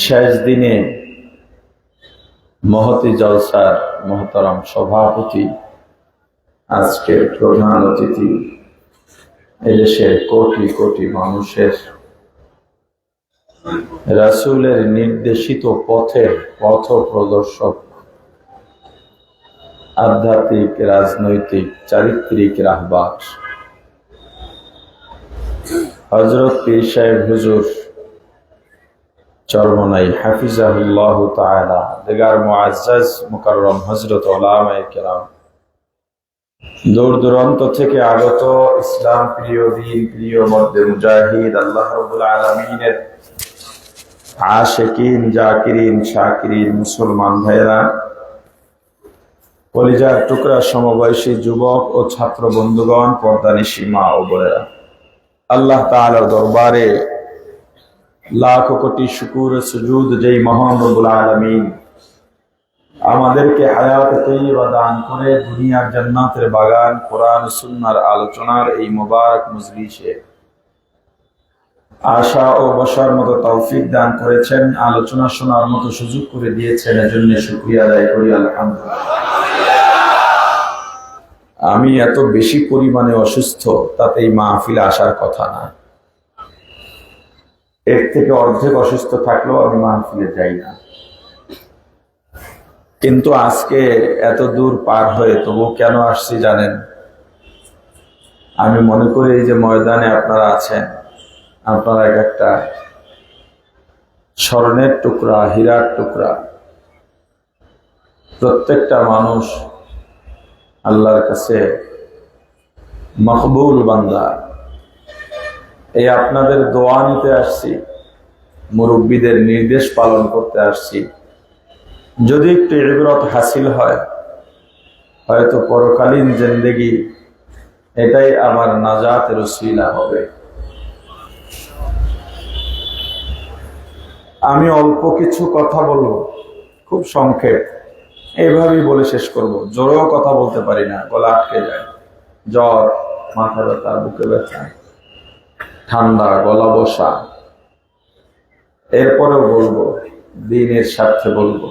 শেষ দিনে মহতি জলসার মহতরম সভাপতি, আজকের প্রধান অতিথি, এদেশের কোটি কোটি মানুষের রাসূলের নির্দেশিত পথের পথ প্রদর্শক, আধ্যাত্মিক, রাজনৈতিক, চারিত্রিক রাহবার হযরত পীর সাহেব হুজুর চরমনাই হাফিজাহুল্লাহ তাআলা, দেগার মুআজ্জাজ মুকাররম হযরত উলামায়ে কেরাম, দূর দূরান্ত থেকে আগত ইসলাম প্রিয়, দ্বীন প্রিয়, মধ্যে মুজাহিদ, আল্লাহ রাব্বুল আলামিনের আশিকিন, জাকিরিন, শাকিরিন মুসলমান ভাইয়েরা, কলিজার টুকরা সমবয়সী যুবক ও ছাত্র বন্ধুগণ, পর্দানিশী মা ও বোনেরা, আল্লাহ তাআলার দরবারে লাখ কোটি শুকুর সুজুদ যেই মহান রব্বুল আলামিন আমাদেরকে হায়াত তাইয়্যিবা দান করে দুনিয়ার জান্নাতের বাগান কোরআন ও সুন্নাহর আলোচনার এই মোবারক মজলিসে আশা ও বসার মতো তৌফিক দান করেছেন, আলোচনা শোনার মতো সুযোগ করে দিয়েছেন, এজন্য শুকরিয়া আদায় করি আলহামদুলিল্লাহ। আমি এত বেশি পরিমাণে অসুস্থ, তাতে এই মাহফিলে আসার কথা না। এর থেকে অর্ধেক অসুস্থ থাকলেও আমি মাহফিলে যাই না, কিন্তু আজকে এত দূর পার হয়ে তবু কেন আসছি জানেন? আমি মনে করি এই যে ময়দানে আপনারা আছেন, আপনারা এক একটা স্বর্ণের টুকরা, হীরার টুকরা। প্রত্যেকটা মানুষ আল্লাহর কাছে মকবুল বান্দা। এই আপনাদের দোয়া নিতে আসছি, মুরব্বীদের নির্দেশ পালন করতে আসছি। যদি একটু ইবরত হাসিল হয়, হয়তো পরকালীন জিন্দেগি এটাই আমার নাজাতের ওসিলা হবে। আমি অল্প কিছু কথা বলবো, খুব সংক্ষেপ, এইভাবেই বলে শেষ করব। জোরেও কথা বলতে পারি না, গলা আটকে যায়। জ্বর, মাথা ব্যথা, বুকে ব্যথা, ঠান্ডা, গলা বসা। এরপরেও বলবো, দ্বীনের স্বার্থে বলবো।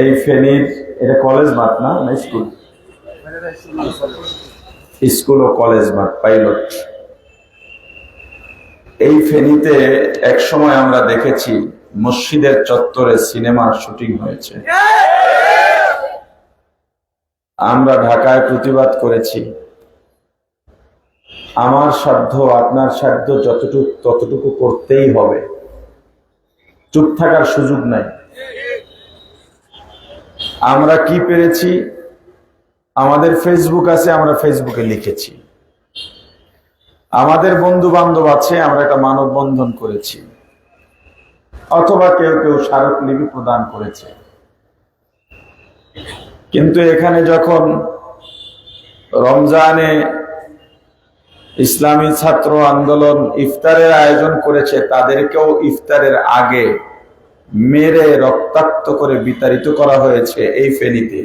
এই ফেনীর, এটা কলেজ মাঠ না স্কুল? স্কুল ও কলেজ মাঠ, পাইলট। এই ফেনীতে এক সময় আমরা দেখেছি মসজিদের চত্বরে সিনেমার শুটিং হয়েছে। আমরা ঢাকায় প্রতিবাদ করেছি। আমার সাধ্য, আপনার সাধ্য যতটুকু ততটুকু করতেই হবে, চুপ থাকার সুযোগ নাই। আমরা কি পেরেছি, আমাদের ফেসবুক আছে, আমরা ফেসবুকে লিখেছি। আমাদের বন্ধু বান্ধব আছে, আমরা একটা মানববন্ধন করেছি, অথবা কেউ কেউ স্মারকলিপি প্রদান করেছে। কিন্তু এখানে যখন রমজানে ইসলামী ছাত্র আন্দোলন ইফতারের আয়োজন করেছে, তাদেরকেও ইফতারের আগে মেরে রক্তাক্ত করে বিতাড়িত করা হয়েছে এই ফেনীতে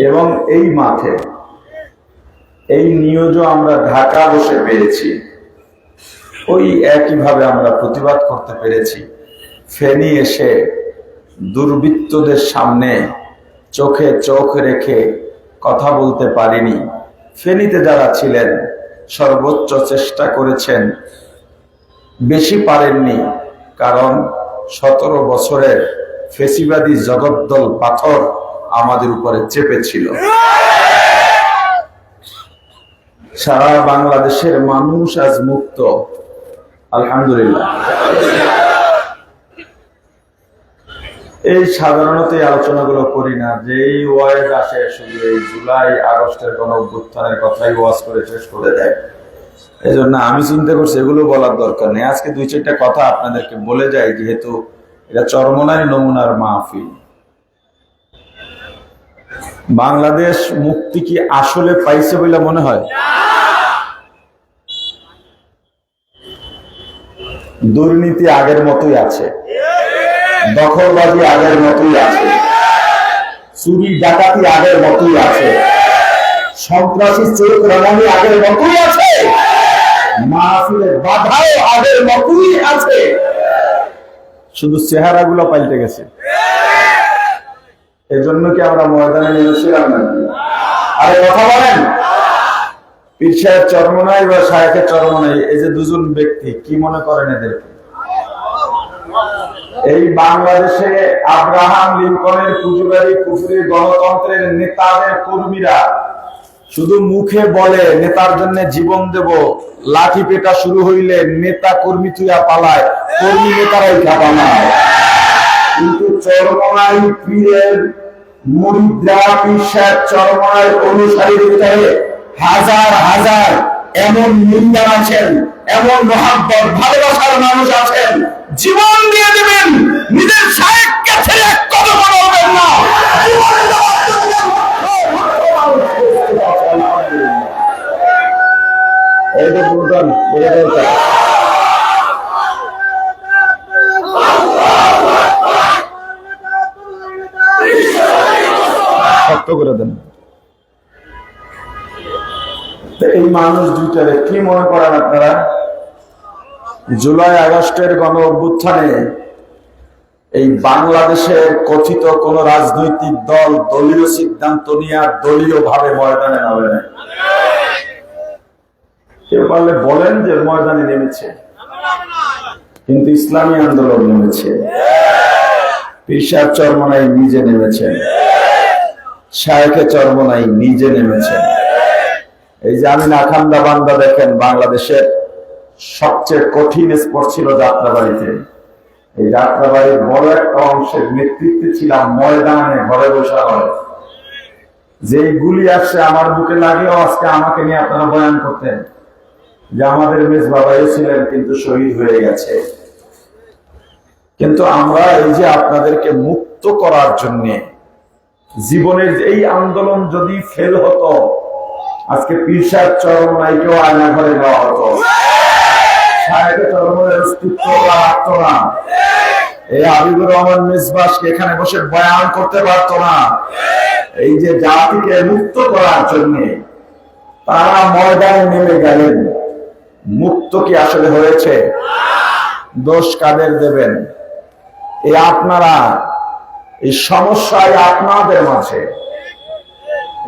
এবং এই মাঠে। এই নিউজও আমরা ঢাকা বসে পেয়েছি, ওই একইভাবে আমরা প্রতিবাদ করতে পেরেছি। ফেনী এসে দুর্বৃত্তদের সামনে চোখে চোখ রেখে কথা বলতে পারিনি। ফেনীতে যারা ছিলেন সর্বোচ্চ চেষ্টা করেছেন, বেশি পারেননি, কারণ 17 বছরের ফেসিবাদী জগদ্দল পাথর আমাদের উপরে চেপেছিল। সারা বাংলাদেশের মানুষ আজ মুক্ত, আলহামদুলিল্লাহ। এই সাধারণত এই আলোচনাগুলো করি না, যে এই ওয়াজ আসে শুধু এই জুলাই আগস্টের গণ অভ্যুত্থানের কথাই ওয়াজ করে শেষ করে দেয়। এই জন্য আমি চিন্তা করছি এগুলো বলার দরকার নেই। আজকে 2-4টা কথা আপনাদেরকে বলে যাই, যেহেতু এটা চরমনাই নমুনার মাহফিল। বাংলাদেশ মুক্তি কি আসলে পাইছে বলে মনে হয়? দুর্নীতি আগের মতোই আছে, দখলবাজি আগের মতোই আছে, চুরি ডাকাতি আগের মতোই আছে, সন্ত্রাসী চোখ রাঙানি আগের মতোই আছে, মা বাধাও আগের মতই আছে, শুধু চেহারা গুলো পাল্টে গেছে। এজন্য কি আমরা ময়দানে নেমেছিলাম নাকি? আরে কথা বলেন। পীর সাহেব চরমনাই বা শায়েখের চরমনাই, এই যে দুজন ব্যক্তি, কি মনে করেন এদেরকে? এই বাংলাদেশে আব্রাহাম লিঙ্কনের পুঁজিবাদী কুফরি গণতন্ত্রের নেতাদের কর্মীরা শুধু মুখে বলে নেতার জন্য জীবন দেব, লাঠি পেটা শুরু হইলে নেতা কর্মী তুইয়া পালায়, কর্মী নেতারাই কাঁপানায়। কিন্তু চরমনাই পীরের মুরিদরা, পীর সাহেব চরমনাই অনুসারীর ভিতরে হাজার হাজার এমন মিল্লান আছেন, এমন মহাব্বত ভালোবাসার মানুষ আছেন, জীবন দিয়ে দিবেন, নিজের শায়েখকে ছেড়ে এক কদম নড়বেন না। এই যে বুঝলেন, শক্ত করে দেন। এই মানুষ দুইটারে কি মনে করেন আপনারা? জুলাই আগস্টের গণ অভ্যুত্থানে এই বাংলাদেশের কথিত কোন রাজনৈতিক দল দলীয় সিদ্ধান্ত নিয়ে দলীয় ভাবে ময়দানে নামে না। কেউ পারলে বলেন যে ময়দানে নেমেছে, কিন্তু ইসলামী আন্দোলন নেমেছে। পীর সাহেব চরমনাই নিজে নেমেছেন, শায়েখে চরমনাই নিজে নেমেছেন। এই যে আমি নাখান্দা বান্দা দেখেন, বাংলাদেশের সবচেয়ে কঠিন স্পট ছিল যাত্রাবাড়িতে। এই যাত্রাবাড়ির বড় একটা অংশের নেতৃত্বে ছিলাম ময়দানে, ঘরে বসা হয়। যে গুলি আসছে আমার বুকে লাগলেও আজকে আমাকে নিয়ে আপনারা বয়ান করতেন যে আমাদের মেজ বাবাই ছিলেন কিন্তু শহীদ হয়ে গেছে। কিন্তু আমরা এই যে আপনাদেরকে মুক্ত করার জন্য জীবনের এই আন্দোলন যদি ফেল হতো, আজকে পীর সাহেব চরমনাইকেও আয়না ঘরে নেওয়া হতো, শায়েখে চরমনাইয়ের অস্তিত্ব রাখতো না, এই হাবিবুর রহমান মিসবাহকে এখানে বসে বয়ান করতে পারতো না। এই যে জাতিকে মুক্ত করার জন্য তারা ময়দানে নেমে গেলেন। মুক্ত কি আসলে হয়েছে? দোষ কাদের দেবেন? এই আপনারা, এই সমস্যায় আপনাদের মাঝে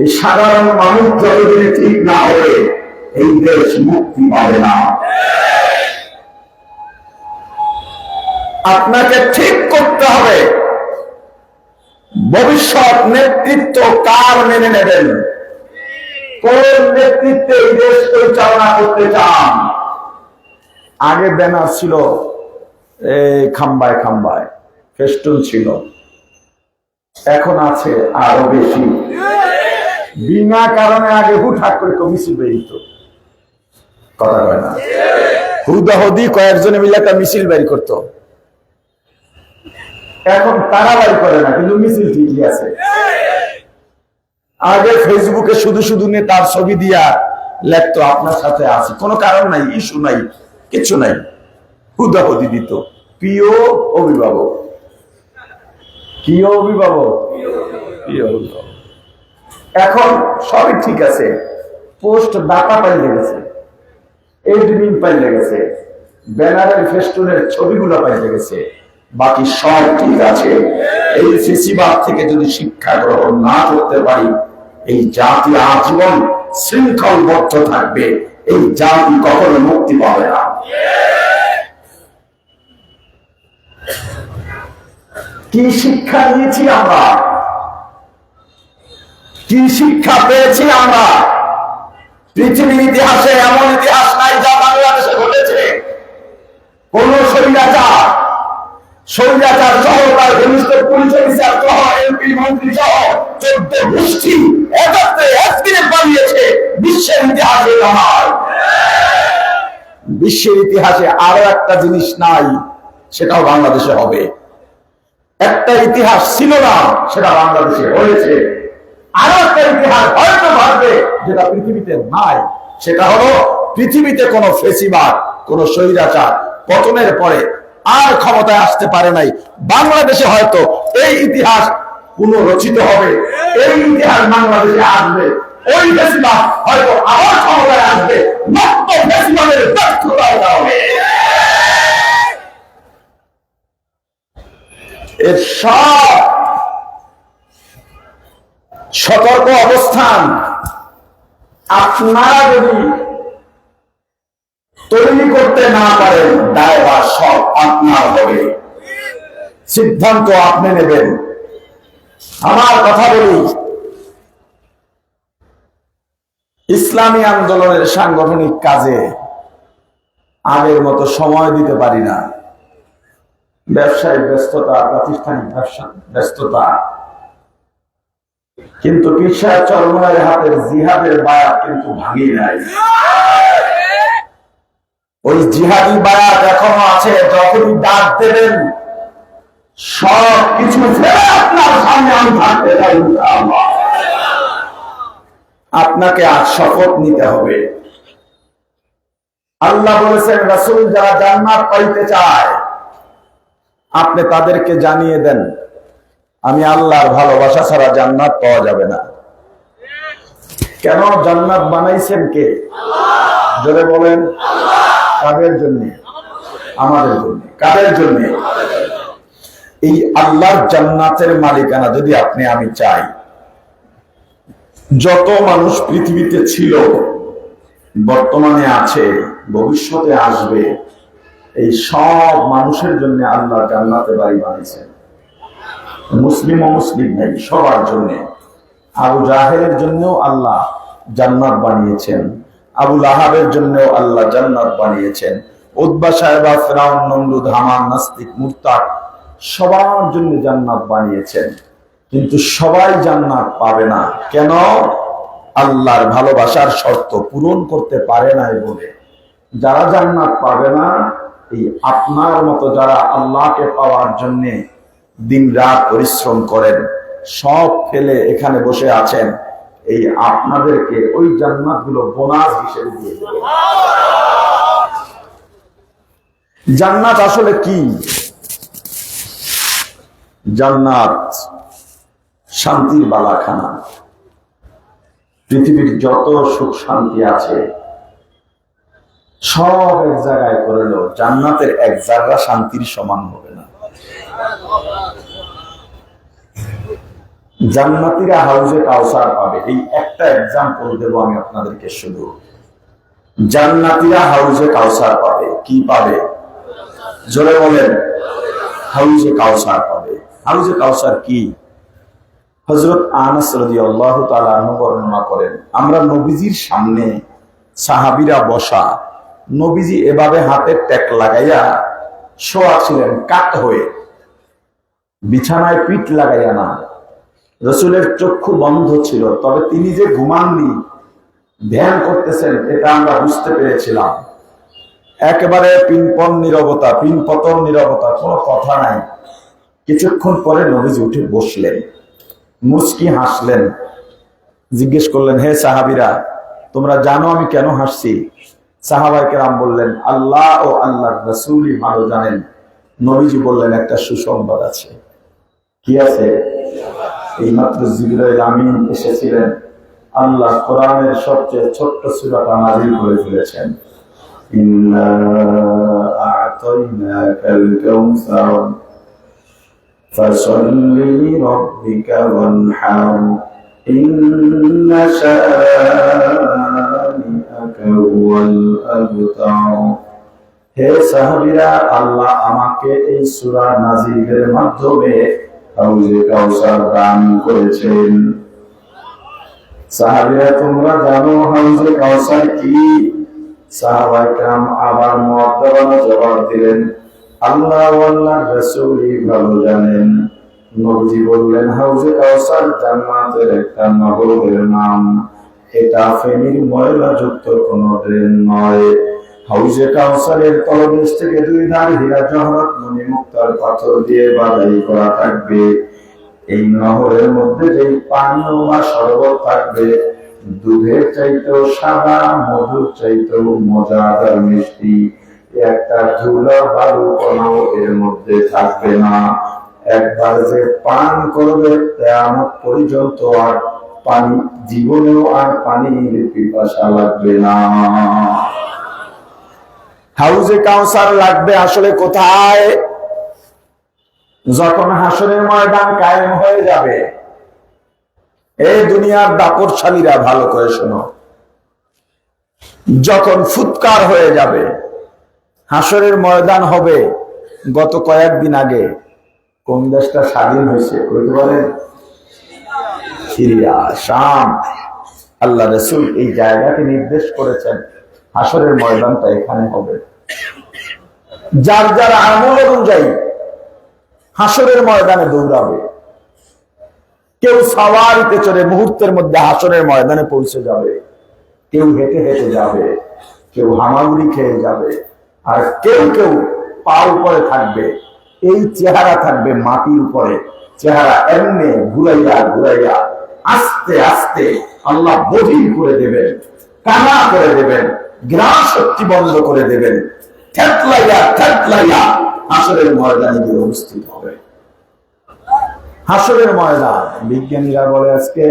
এই সাধারণ মানুষ যদি ঠিক না হয়ে এই দেশ মুক্তি পাবে না। আপনাকে ঠিক করতে হবে ভবিষ্যৎ নেতৃত্ব কার মেনে নেবেন, কোন নেতৃত্বে এই দেশ পরিচালনা করতে চান। আগে ব্যানার ছিল এই খাম্বায় খাম্বায়, ফেস্টুন ছিল, এখন আছে আরো বেশি। বিনা কারণে আগে হুটহাট করে মিছিল বেরিত, কথা কয় না, হুদাহুদি কয়েকজনে মিলে একটা মিছিল বের করতো। এখন তারা বাড়ি করে না, কিন্তু মিছিল ঠিকই আছে। আগে ফেসবুকে শুধু শুধু তার ছবি দিয়া লেখতো আপনার সাথে আছে, কোনো কারণ নাই, ইস্যু নাই, কিছু নাই, হুদাহুদি দিত। প্রিয় অভিভাবক, কি অভিভাবক, প্রিয় অভিভাবক। এখন সবই ঠিক আছে, পোস্ট দাতা পাইলে গেছে, এডমিন পাইলে গেছে, ব্যানারের ফেস্টুনের ছবিগুলো পাইলে গেছে, বাকি সব ঠিক আছে। এই ফেসিবাদ থেকে যদি শিক্ষা গ্রহণ না করতে পারি, এই জাতি আজীবন শৃঙ্খলবদ্ধ থাকবে, এই জাতি কখনো মুক্তি পাবে না। কি শিক্ষা নিয়েছি আমরা, কি শিক্ষা পেয়েছি আমরা? পৃথিবীর ইতিহাসে এমন ইতিহাস নাই যা বাংলাদেশে ঘটেছে। কোন স্বৈরাচার সহ তার ঘনিষ্ঠ পুলিশ অফিসার সহ এমপি মন্ত্রী সহ 14 গোষ্ঠী একত্রে একদিনে পালিয়েছে, বিশ্বের ইতিহাসে নয়। বিশ্বের ইতিহাসে আরো একটা জিনিস নাই, সেটাও বাংলাদেশে হবে। একটা ইতিহাস ছিল না, সেটা বাংলাদেশে হয়েছে। আরো একটা ইতিহাস হয়তো ভাববে, যেটা পৃথিবীতে নাই, সেটা হলো পৃথিবীতে কোন ফেসিবাদ, কোন স্বৈরাচার পতনের পরে আর ক্ষমতায় আসতে পারে নাই। বাংলাদেশে হয়তো এই ইতিহাস পুনরচিত হবে, এই ইতিহাস বাংলাদেশে আসবে। ওই ফেসিবাদ হয়তো আবার ক্ষমতায় আসবে, মাত্র ফেসিবাদের ব্যর্থতা হবে। এর সব সতর্ক অবস্থান আপনারা যদি তৈরি করতে না পারেন, দায়ভার সব আপনার হবে, সিদ্ধান্ত আপনি নেবেন। আমার কথা বলি, ইসলামী আন্দোলনের সাংগঠনিক কাজে আগের মতো সময় দিতে পারি না। ব্যবসায়িক ব্যস্ততা, প্রাতিষ্ঠানিক ব্যস্ততা, কিন্তু পিসার চরমনায়ের হাতের জিহাদের বায়াত কিন্তু ভাঙি নাই। ওই জিহাদি বায়াত এখনো আছে। যখনই ডাক দেবেন সব কিছু ফেলে আপনার সামনে আমি থাকতে চাই। আপনাকে আজ শপথ নিতে হবে। আল্লাহ বলেছেন, রাসূল যারা জান্নাত পাইতে চায় আপনি তাদেরকে জানিয়ে দেন, আমি আল্লাহর ভালোবাসা ছাড়া জান্নাত পাওয়া যাবে না। কেন? জান্নাত বানাইছেন কে? জোরে বলেন। কাদের জন্য? আমাদের জন্য। কাদের জন্য? এই আল্লাহর জান্নাতের মালিকানা যদি আপনি আমি চাই, যত মানুষ পৃথিবীতে ছিল, বর্তমানে আছে, ভবিষ্যতে আসবে, এই সব মানুষের জন্য আল্লাহ জান্নাতে বাড়ি বানিয়েছেন। মুসলিম ও মুসলিম নেই, সবার জন্য। আবু জাহেলের জন্যও আল্লাহ জান্নাত বানিয়েছেন, আবু লাহাবের জন্যও আল্লাহ জান্নাত বানিয়েছেন, উতবা সাহেবা, ফিরাউন, নমরুদ, হামান, নাস্তিক, মুরতাদ, সবার জন্য জান্নাত বানিয়েছেন। কিন্তু সবাই জান্নাত পাবে না। কেন? আল্লাহর ভালোবাসার শর্ত পূরণ করতে পারে নাই বলে। যারা জান্নাত পাবে না, এই আপনার মতো যারা আল্লাহকে পাওয়ার জন্য দিন রাত পরিশ্রম করেন, সব ফেলে এখানে বসে আছেন, এই আপনাদেরকে ওই জান্নাতগুলো বোনাস হিসেবে দিয়ে দেবে। জান্নাত আসলে কি? জান্নাত শান্তির বালাখানা। পৃথিবীর যত সুখ শান্তি আছে সব এক জায়গায় করলো, জান্নাতের এক জায়গা শান্তির সমান হবে না। জান্নাতীরা হাউজে কাউসার পাবে। এই একটা এক্সাম্পল দেব আমি আপনাদেরকে শুধু। জান্নাতীরা হাউজে কাউসার পাবে। কি পাবে? জোরে বলেন। হাউজে কাউসার পাবে। হাউজে কাউসার কি? হযরত আনাস রাদিয়াল্লাহু তাআলা আনহু বর্ণনা করেন, আমরা নবীজির সামনে সাহাবীরা বসা, নবীজি এভাবে হাতে ট্যাক লাগাইয়া শোয়া ছিলেন, কাত হয়ে, বিছানায় পিঠ লাগাইয়া না। রাসূলের চক্ষু বন্ধ ছিল, তবে তিনি যে ঘুমাননি, ধ্যান করতেছেন, এটা আমরা বুঝতে পেরেছিলাম। একেবারে পিনপন নীরবতা, পিনপতন নীরবতা, কোনো কথা নাই। কিছুক্ষণ পরে নবীজি উঠে বসলেন, মুচকি হাসলেন, জিজ্ঞেস করলেন, হে সাহাবীরা, তোমরা জানো আমি কেন হাসছি? সাহাবায়ে কেরাম বললেন, আল্লাহ ও আল্লাহর রাসূলই ভালো জানেন। নবীজি বললেন, একটা সুসংবাদ আছে। কি আছে? এইমাত্র জিবরাইল আমিন এসেছিলেন, আল্লাহ কোরআনের সবচেয়ে ছোট্ট সূরাটা নাযিল করে ফেলেছেন। ইন্না আ'তাইনাকাল কাউসার ফাসাল্লি লিরাব্বিকা ওয়ানহার ইন্না শানিআকা হুয়াল আবতার। হে সাহাবীরা, আল্লাহ আমাকে এই সূরা নাযিলের মাধ্যমে হাউজে কাউসার দান করেছেন। সাহাবীরা, তোমরা জানো হাউজে কাউসার কি? সাহাবায়ে কেরাম আবার মুআদ্দাবানা জবাব দিলেন, আল্লাহ ও আল্লাহর রাসূলই ভালো জানেন। নবীজি বললেন, হাউজে কাউসার জান্নাতের একটা নহরের নাম। এটা ফেনীর ময়লাযুক্ত কোনো ড্রেন নয়। হাউজে কাউসারের তলদেশ থেকে দুই ধার হীরা জহরত মণি মুক্তার পাথর দিয়ে বাধাই করা থাকবে। এই নহরের মধ্যে যে পানীয় বা শরবত থাকবে, দুধের চাইতেও সাদা, মধুর চাইতেও মজাদার মিষ্টি। একটা ধুলো বালু কোনাও এর মধ্যে থাকবে না। একবার যে পান করবে কিয়ামত পর্যন্ত আর পানি, জীবনেও আর পানির পিপাসা লাগবে না। হাউজে কাউসার লাগবে আসলে কোথায়? যখন হাসরের ময়দান কায়েম হয়ে যাবে, এই দুনিয়ার দাপটশালীরা ভালো করে শোনো, যখন ফুৎকার হয়ে যাবে, হাসরের ময়দান হবে। গত কয়েকদিন আগে কোন দেশটা স্বাধীন হয়েছে বলতে পারেন? সিরিয়া, শাম। আল্লাহ রাসূল এই জায়গাকে নির্দেশ করেছেন, হাসরের ময়দানটা এখানে হবে। যার যার আমল অনুযায়ী হাসরের ময়দানে দৌড়াবে। কেউ সাওয়ারিতে চড়ে মুহূর্তের মধ্যে হাসরের ময়দানে পৌঁছে যাবে, কেউ হেঁটে হেঁটে যাবে, কেউ হামাগুড়ি খেয়ে যাবে, আর কেউ কেউ পা উপরে থাকবে। এই চেহারা থাকবে মাটির উপরে, চেহারা এমনি ঘুরাইয়া ঘুরাইয়া আস্তে আস্তে আল্লাহ বধির করে দেবেন, কানা করে দেবেন, গ্রাম শক্তি বন্ধ করে দেবেন, থেতলাইয়া থেতলাইয়া হাসরের ময়দানে গিয়ে উপস্থিত হবে। হাসরের ময়দান, বিজ্ঞানীরা বলে আজকে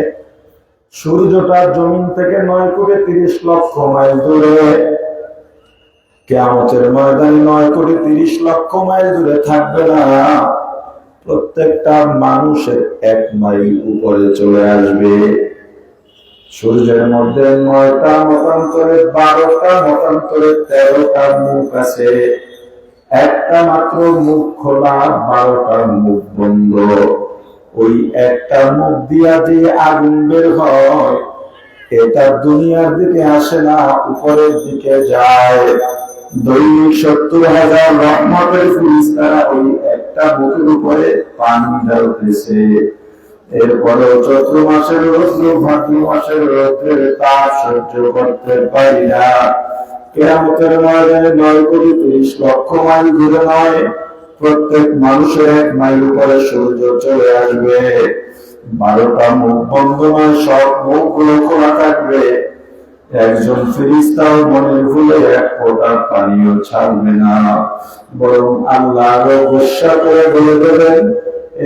সূর্যটা জমিন থেকে 9,30,00,000 মাইল দূরে। কিয়ামতের ময়দানে 9,30,00,000 মাইল দূরে থাকবে না, প্রত্যেকটা মানুষের 1 মাইল উপরে চলে আসবে। সূর্যের মধ্যে 9টা মতান্তরে, 12টা মতান্তরে 13টা মুখ আছে। একটা মাত্র মুখ খোলা, 12টা মুখ বন্ধ। ওই একটা মুখ দিয়া যে আগুন বের হয়, এটা দুনিয়ার দিকে আসে না, উপরের দিকে যায়। দৈনিক 70,000 রহমতের ফেরেশতারা ওই একটা মুখের উপরে পানি ঢালতেছে। এরপরে চৈত্র মাসের রৌদ্র, ভাদ্র মাসের রৌদ্রের তাপ সহ্য করতে পারি না। কিয়ামতের ময়দানে 9,30,00,000 মাইল দূরে নয়, প্রত্যেক মানুষের 1 মাইল উপরে সূর্য চলে আসবে। 12টা মুখ বন্ধ নয়, সব মুখগুলো খোলা থাকবে। একজন ফেরেশতাও মনের ভুলে 1 ফোঁটা পানিও ছাড়বে না, বরং আল্লাহ গোসা করে বলে দেবেন,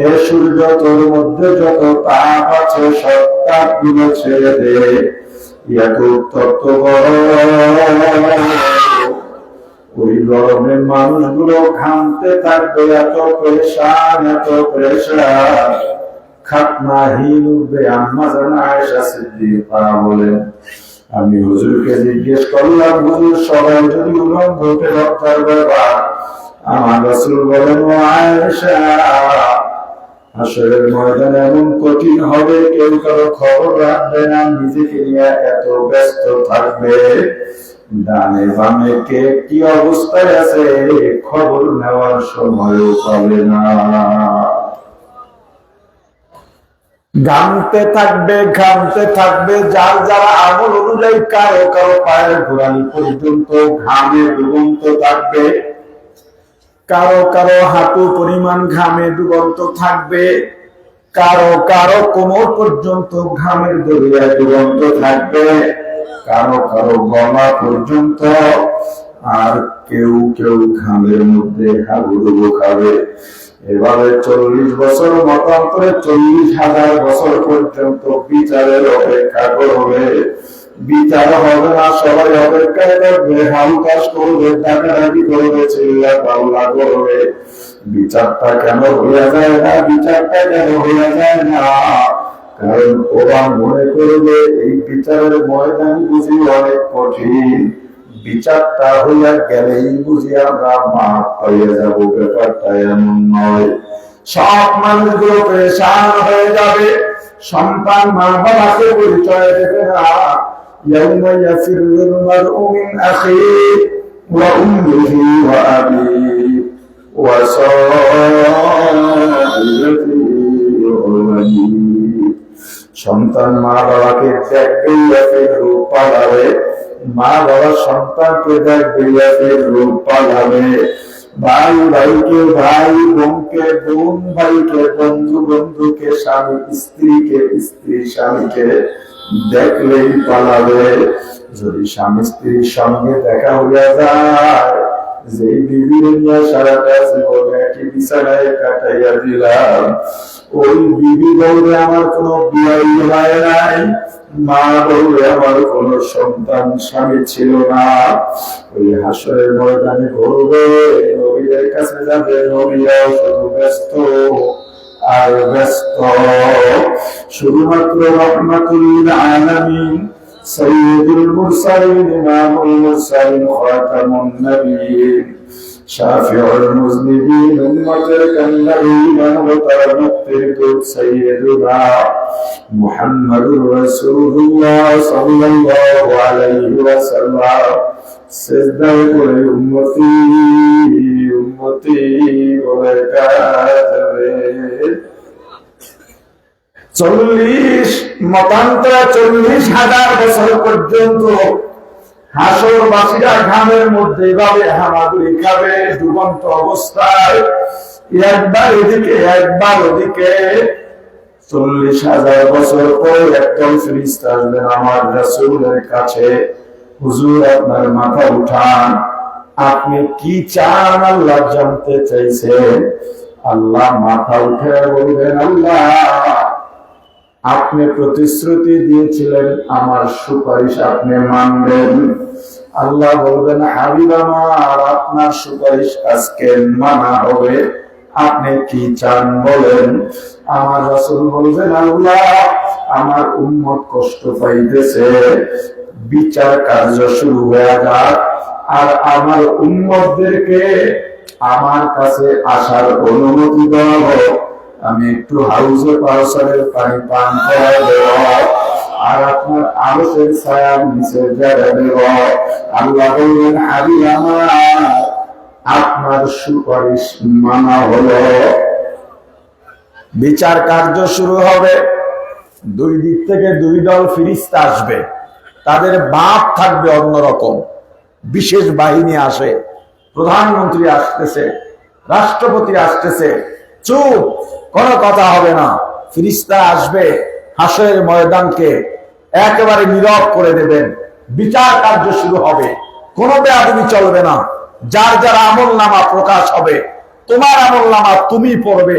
এ সূর্য, তোর মধ্যে যত তাপ আছে সব তাপগুলো ছেড়ে দে। এত উত্তপ্ত গরম, ওই গরমে মানুষগুলো ঘামতে থাকবে, এত পেরেশান, এত পেরেশান। খাতনাহীন উঠবে। আম্মা জান আয়েশা সিদ্দিকা বলেন, আমি হুজুরকে জিজ্ঞেস করলাম, হুজুর সবাই যদি উলঙ্গ উঠে রক্ষার ব্যাপার, আমার রাসূল বলেন, ও আয়েশা, হাসরের ময়দান এমন কঠিন হবে, কেউ কারো খবর রাখবে না, নিজেকে নিয়ে এত ব্যস্ত থাকবে, ডানে বামে কে কি অবস্থায় আছে খবর নেওয়ার সময়ও পাবে না। ঘামতে থাকবে, ঘামতে থাকবে। যার যারা আমল অনুযায়ী কারো কারো পায়ের গোড়ালি পর্যন্ত ঘামে ডুবন্ত থাকবে, কারো কারো হাঁটু পরিমাণ ঘামে ডুবন্ত থাকবে, কারো কারো কোমর পর্যন্ত ঘামের দরিয়ায় ডুবন্ত থাকবে, কারো কারো গলা পর্যন্ত, আর কেউ কেউ ঘামের মধ্যে হাবুডুবু খাবে। এভাবে 40 বছর মতান্তরে 40,000 বছর পর্যন্ত বিচারের অপেক্ষা করবে। বিচার হবে না, সবাই অপেক্ষায় করবে, হাউকাশ করবে, ডাকাডাকি করবে, চিল্লা পাল্লা করবে। বিচারটা কেন হইয়া যায় না? বিচারটা কেন হইয়া যায় না? কারণ ওরা মনে করবে এই বিচারের ময়দান বুঝি অনেক কঠিন, বিচারটা হইয়া গেলেই বুঝি আমরা মাফ পাইয়া যাবো। ব্যাপারটা এমন নয়। সব মানুষগুলো পেরেশান হয়ে যাবে। সন্তান মা বাবাকে পরিচয় দেবে না। ইয়াউমা ইয়াফিরুল মারউ মিন আখিহি ওয়া উম্মিহি ওয়া আবিহি ওয়া সাহিবাতিহি ওয়া বানিহি। সন্তান মা বাবাকে দেখবে, ইয়াফির রূপ পালাবে। মা বাবা সন্তানকে দেখবে, ইয়াফির রূপ পালাবে। ভাই ভাইকে, ভাই বোনকে, বোন ভাইকে, বন্ধু বন্ধুকে, স্বামী স্ত্রীকে, স্ত্রী স্বামীকে দেখলেই পালাবে। যদি স্বামী স্ত্রীর সঙ্গে দেখা হইয়া যায়, যে বিবির নিয়ে সারাটা জীবন একই বিছানায় কাটাইয়া দিলাম, ওই বিবি বলবে আমার কোনো বিয়ে হয় নাই, মা বলবে আমার কোন সন্তান স্বামী ছিল না। ওই হাসরের ময়দানে ঘুরবে, নবীদের কাছে যাবে, নবীরাও শুধু ব্যস্ত আর ব্যস্ত। শুধুমাত্র রাহমাতুল আলামিন সাইয়্যিদুল মুরসালিন ইমামুল মুরসালিন খাতামুন নবিয়্যিন শাফিউল মুজনিবিন উম্মতের কান্দারি মানবতার মুক্তির দূত সাইয়্যিদুনা মুহাম্মাদুর রাসূলুল্লাহ সাল্লাল্লাহু আলাইহি ওয়াসাল্লাম সিজদায় পড়ে উম্মতি উম্মতি বলে কাঁদবে। 40,000 বছর পর্যন্ত হাসরবাসীরা ঘামের মধ্যে এভাবে হামাগুড়ি খাবে ডুবন্ত অবস্থায়, একবার এদিকে একবার ওদিকে। 40,000 বছর পরে একদম ফেরেশতা আসবেন আমার রাসূলের কাছে, হুজুর আপনার মাথা উঠান, আপনি কি চান আল্লাহ জানতে চাইছেন। আল্লাহ মাথা উঠে বলবেন, আল্লাহ আপনি প্রতিশ্রুতি দিয়েছিলেন আমার সুপারিশ আপনি মানবেন। আল্লাহ বলবেন, হাবিব আমার আপনার সুপারিশ আজকে মানা হবে, আপনি কি চান বলেন। আমার রাসূল বলবেন, আল্লাহ আমার উম্মত কষ্ট পাইতেছে, বিচার কার্য শুরু হয়ে যাক, আর আমার উম্মতদেরকে আমার কাছে আসার অনুমতি দেওয়া হোক, আমি একটু হাউজে কাউসারের পানি পান করাই দেব, আর আপনার আরশের ছায়ার নিচে জায়গা দেব। আল্লাহ বললেন, হাবিব আমার আপনার সুপারিশ মানা হলো। বিচার কার্য শুরু হবে। দুই দিক থেকে দুই দল ফেরেশতা আসবে, তাদের বাপ থাকবে অন্যরকম, বিশেষ বাহিনী আসে, প্রধানমন্ত্রী আসতেছে, রাষ্ট্রপতি আসতেছে, চুপ, কোনো কথা হবে না। ফেরেশতা আসবে, হাসরের ময়দানকে একেবারে নীরব করে দেবেন, বিচার কার্য শুরু হবে, কোনো বেয়াদবি চলবে না। যার যার আমলনামা প্রকাশ হবে, তোমার আমলনামা তুমি পড়বে,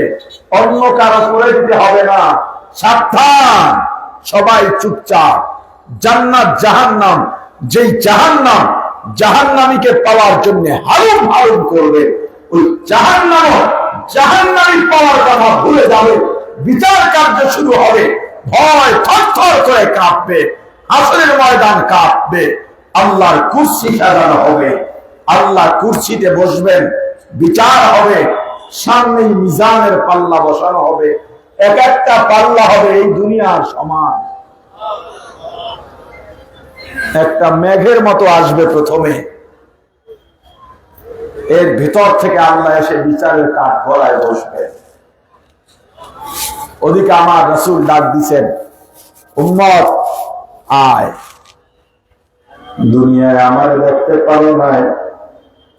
অন্য কারো করে দিতে হবে না। সাবধান, সবাই চুপচাপ। জান্নাত জাহান্নাম, যেই জাহান্নাম জাহান্নামীকে পাওয়ার জন্য হারুম হারুম করবে, ওই জাহান্নাম জাহান্নামী পাওয়ার কথা ভুলে যাবে। বিচার কার্য শুরু হবে, ভয় থরথর করে কাঁপবে, হাসরের ময়দান কাঁপবে, আল্লাহর কুরসি সাজানো হবে, আল্লাহ কুরসিতে বসবেন, বিচার হবে, সামনে মিজানের পাল্লা বসানো হবে, এক একটা পাল্লা হবে এই দুনিয়ার সমান। একটা মেঘের মতো আসবে প্রথমে, এর ভিতর থেকে আল্লাহ এসে বিচারের কাঠ গলায় বসবে। ওদিকে আমার রাসূল ডাক দিছেন, উম্মত আয়, দুনিয়ায় আমার দেখতে পারো নাই,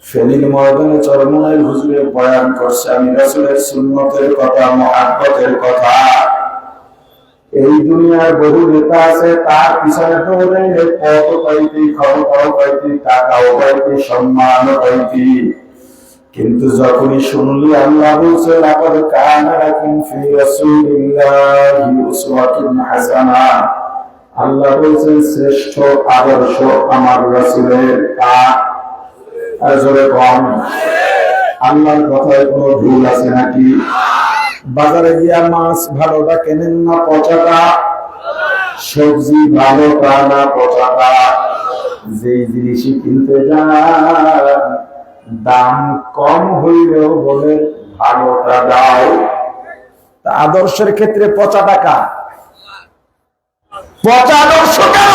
ফেনীর ময়দানে চরমনাইল হুজুরে বয়ান করছে, আমি রাসূলের সুন্নতের কথা, মুহাব্বতের কথা। এই দুনিয়ার বহু নেতা আছে, তার পিছনে দৌড়াইলে কত পাইতি, ক্ষমতাও পাইতি, টাকাও পাইতি, সম্মানও পাইতি, কিন্তু যখনই শুনলি আল্লাহ বলছে লাকাদ কানা লাকুম ফি রাসূলিল্লাহি উসওয়াতুন হাসানাহ, আল্লাহ বলছেন শ্রেষ্ঠ আদর্শ আমার রাসূলের। আজরে কম আল্লাহর কথায় কোনো ভুল আছে নাকি? বাজারে গিয়া মাছ ভালোটা কেনেন না পচাটা, সবজি ভালোটা না পচাটা, যেই জিনিসই কিনতে যান দাম কম হইলেও বলে ভালোটা দাও। তা আদর্শের ক্ষেত্রে পচা টাকা, পচা আদর্শ কেন?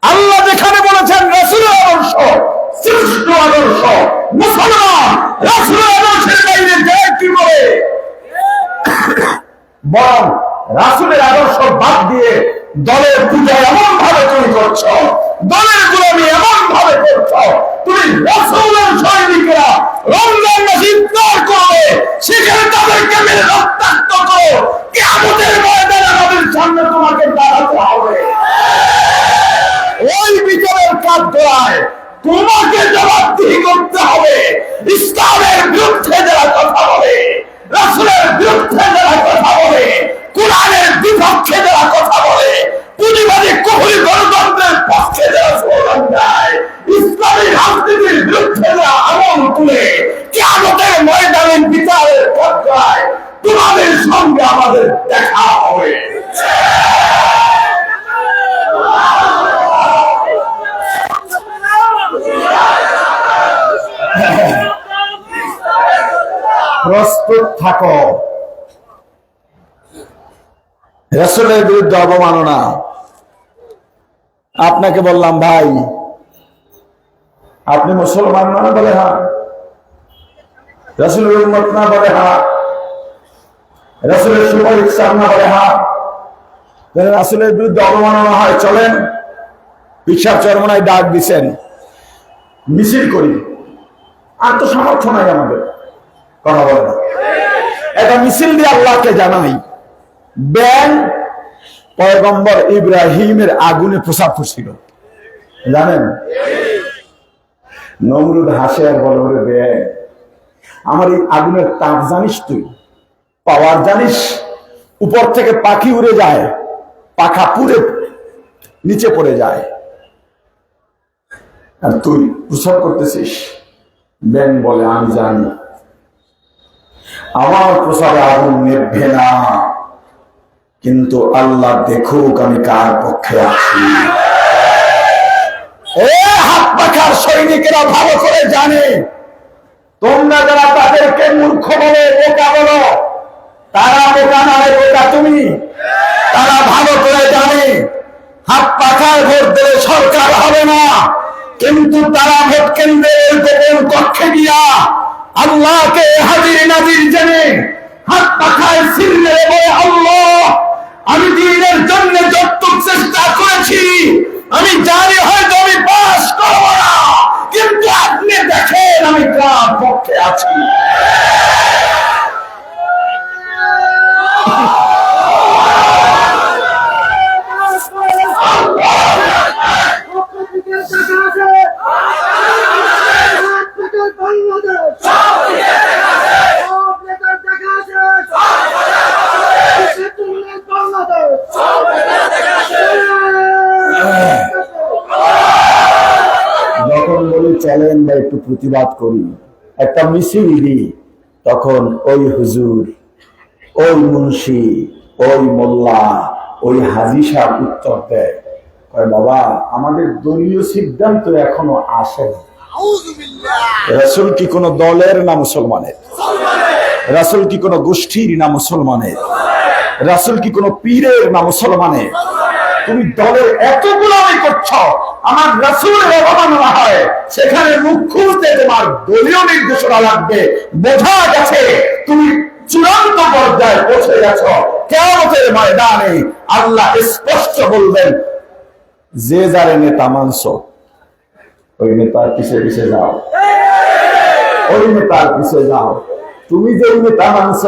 আল্লাহ যেখানে বলেছেন রাসূলের আদর্শ শ্রেষ্ঠ আদর্শ, মুসলমান রাসূলের আদর্শের বাইরে যায় কি বলে? বরং রাসূলের আদর্শ বাদ দিয়ে দলের পূজা এমন ভাবে তুমি করছ, দলের গোলামি এমন ভাবে করছ, তুমি রাসূলের সৈনিকেরা রমজান মাসে ইফতার করবে, সেখানে তাদেরকে মেরে রক্তাক্ত করো, কিয়ামতের ময়দানে আমাদের সামনে তোমাকে দাঁড়াতে হবে। ওই বিচারের কাঠগড়ায় তোমাকে জবাব তাকফীর করতে হবে। ইসলামের বিরুদ্ধে যারা কথা বলে, রাসূলের বিরুদ্ধে যারা কথা বলে, কোরআনের বিপক্ষে যারা কথা বলে, পুঁজিবাদী কুফরি গণতন্ত্রের পক্ষে যারা স্লোগান দেয়, ইসলামী রাজনীতির বিরুদ্ধে যারা আমল তুলে, কিয়ামতের ময়দানে বিচারের পর্যায়ে তোমাদের সঙ্গে আমাদের দেখা হবে। প্রস্তুত থাকো। রাসূলের বিরুদ্ধে অবমাননা। আপনাকে বললাম ভাই আপনি মুসলমান না, বলে হ্যাঁ। রাসূলের উম্মত না, বলে হ্যাঁ। রাসূলের সুপারিশ চান না, বলে হ্যাঁ। রাসূলের বিরুদ্ধে অবমাননা হয়, চলেন পিসাব চরমনায় ডাক দিছেন, মিছিল করি। আর তো সামর্থ্য নাই আমাদের, কথা বলে না। একটা মিছিল দিয়ে আল্লাহকে জানাই, ব্যাং পয়গম্বর ইব্রাহিমের আগুনে প্রসাব করছিল, জানেন? নমরুদ হাসে আর বলে, ওরে ব্যাং, আমার এই আগুনের তাপ জানিস তুই, পাওয়ার জানিস? উপর থেকে পাখি উড়ে যায়, পাখা পুড়ে নিচে পড়ে যায়, আর তুই প্রসাব করতেছিস। ব্যাং বলে, আমি জানি আমার প্রসাবে আগুন নেভবে না, কিন্তু আল্লাহ দেখুক আমি কার পক্ষে আছি। হাত পাখার সৈনিকেরা ভালো করে জানে, তোমরা যারা তাদেরকে মূর্খ বলে, বোকা বলো, তারা বোকা নয়, বোকা তুমি। তারা ভালো করে জানে হাত পাখায় ভোট দিলে সরকার হবে না, কিন্তু তারা ভোট কেন্দ্রের গোপন কক্ষে গিয়া আল্লাহকে হাজির নাজির জেনে হাত পাখায় ছিঁড়ে বলে, আল্লাহ আমি দ্বীনের জন্য যতটুকু চেষ্টা করেছি, আমি জানি হয়তো আমি পাস করব না, কিন্তু আপনি দেখেন আমি কার পক্ষে আছি। যখন বলি চলেন বা একটু প্রতিবাদ করি, একটা মিছিল দিই, তখন ওই হুজুর, ওই মুন্সি, ওই মোল্লা, ওই হাজী সাহেব উত্তর দেয়, বাবা আমাদের দলীয় সিদ্ধান্ত এখনো আসে না। রাসূল কি কোন দলের না মুসলমানের? রাসূল কি কোন গোষ্ঠীর না মুসলমানের? রাসূল কি কোন পীরের না মুসলমানের? তুমি দলের এত গোলামি করছো, আমার রাসূলের অবমাননা হয়, সেখানে মুখ খুলতে তোমার দলীয় নির্দেশনা লাগবে। বোঝা গেছে তুমি চূড়ান্ত পর্যায়ে পৌঁছে গেছো। কিয়ামতের ময়দানে আল্লাহ স্পষ্ট বলবেন, যে যারে নেতা মানছো ওই নেতার পিছে পিছে যাও, ওই নেতার পিছে যাও। তুমি যে নেতা মানছ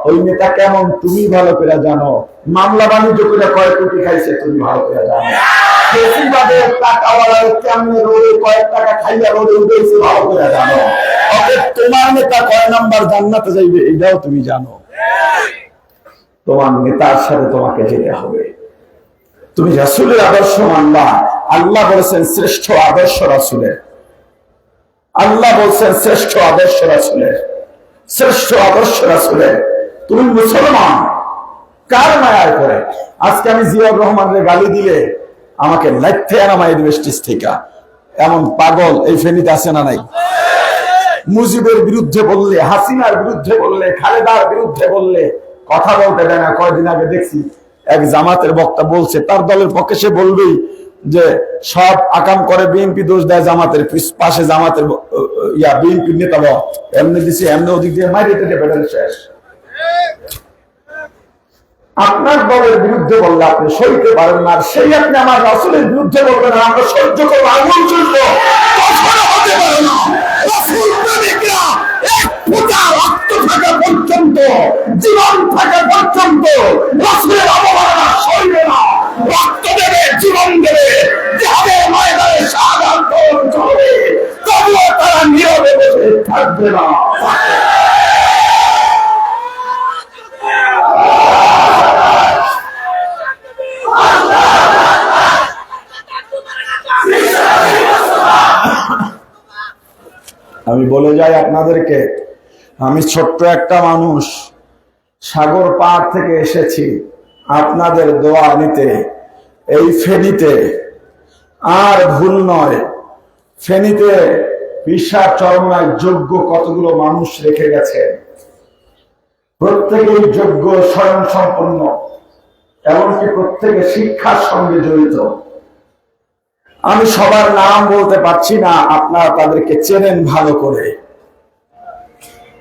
ওই নেতা কেমন তুমি ভালো করে জানো, মামলা বাণিজ্য করে কয় কোটি খাইছে তুমি ভালো করে জানো, বেশিরভাগের টাকাওয়ালা কেমনে রোডে কয়েক টাকা খাইয়া রোডে উঠেছে ভালো করে জানো। তোমার নেতা কয় নাম্বার জান্নাতে যাইবে এটাও তুমি জানো। তোমার নেতার সাথে তোমাকে যেতে হবে। তুমি রাসূলের আদর্শ মানবা। আল্লাহ বলেছেন শ্রেষ্ঠ আদর্শ রাসূলের, আল্লাহ বলছেন শ্রেষ্ঠ আদর্শ রাসূলের, শ্রেষ্ঠ আদর্শ রাসূলের। তুমি মুসলমান কার মায়ায় করে? আজকে আমি জিয়াউর রহমানের গালি দিলে আমাকে লাইথে নামাই দিবে স্টেজ থেকে, এমন পাগল এই ফেনীতে আছে না নাই? মুজিবের বিরুদ্ধে বললে, হাসিনার বিরুদ্ধে বললে, খালেদার বিরুদ্ধে বললে কথা বলতে দেয় না। কয়দিন আগে দেখছি এক জামাতের বক্তা বলছে তার দলের পক্ষে, সে বলবেই যে সব আকাম করে বিএনপি, দোষ দেয় জামাতের, পাশে জামাতের বিএনপির নেতা এমনি দিছে, এমনি ওদিক দিয়ে মারিয়ে বেটার শেষ। আপনার দলের বিরুদ্ধে বললে আপনি সইতে পারেন না, সেই আপনি আমার রাসূলের বিরুদ্ধে বলবেন আমরা সহ্য করবো, আগুন চলব, হতে পারে না। রাসূল প্রেমিকরা এক ফোঁটা রক্ত থাকা পর্যন্ত, জীবন থাকা পর্যন্ত রাসূলের অবমাননা সইবে না। রক্ত দেবে, জীবন দেবে, জিহাদের ময়দানে শাহাদাত বরণ করবে, তবুও তারা থাকবে না। আমি বলে যাই আপনাদেরকে, আমি ছোট্ট একটা মানুষ, সাগর পার থেকে এসেছি আপনাদের দোয়া নিতে। এই ফেনীতে আর ভুল নয়, ফেনীতে বিশাল চরমায় যোগ্য কতগুলো মানুষ রেখে গেছে, প্রত্যেকেই যোগ্য, স্বয়ং সম্পন্ন, এমনকি প্রত্যেকে শিক্ষার সঙ্গে জড়িত। আমি সবার নাম বলতে পারছি না, আপনারা তাদেরকে চেনেন ভালো করে।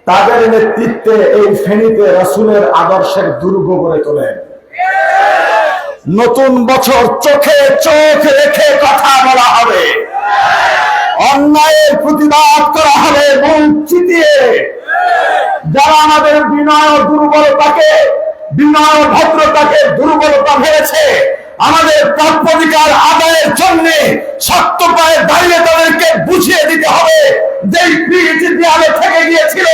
তাদের নেতৃত্বে এই ফেনীতে রাসূলের আদর্শের দুর্গ গড়ে তোলেন। নতুন বছর চোখে চোখ রেখে কথা বলা হবে, অন্যায়ের প্রতিবাদ করা হবে মুখ চিতিয়ে। যারা আমাদের বিনয় দুর্বলতাকে, বিনয় ভদ্রতাকে দুর্বলতা ভেবেছে, আমাদের প্রাপ্যাধিকার আদায়ের জন্য শক্ত পায়ে দাঁড়িয়ে তাদেরকে বুঝিয়ে দিতে হবে। যেই পিঠ দেয়ালে থেকে গিয়েছিল,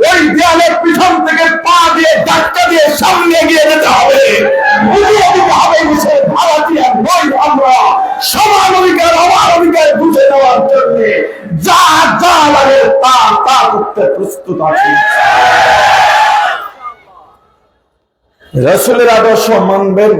ওই দেয়ালের পিছন থেকে পা দিয়ে ধাক্কা দিয়ে সামনে এগিয়ে যেতে হবে, বুঝিয়ে দিতে হবে সে ভারতীয় নই আমরা। সমান অধিকার, অমান অধিকার বুঝে দেওয়ার জন্য যা যা লাগে তা তা করতে প্রস্তুত আছি। রাসূলের আদর্শ মানবেন।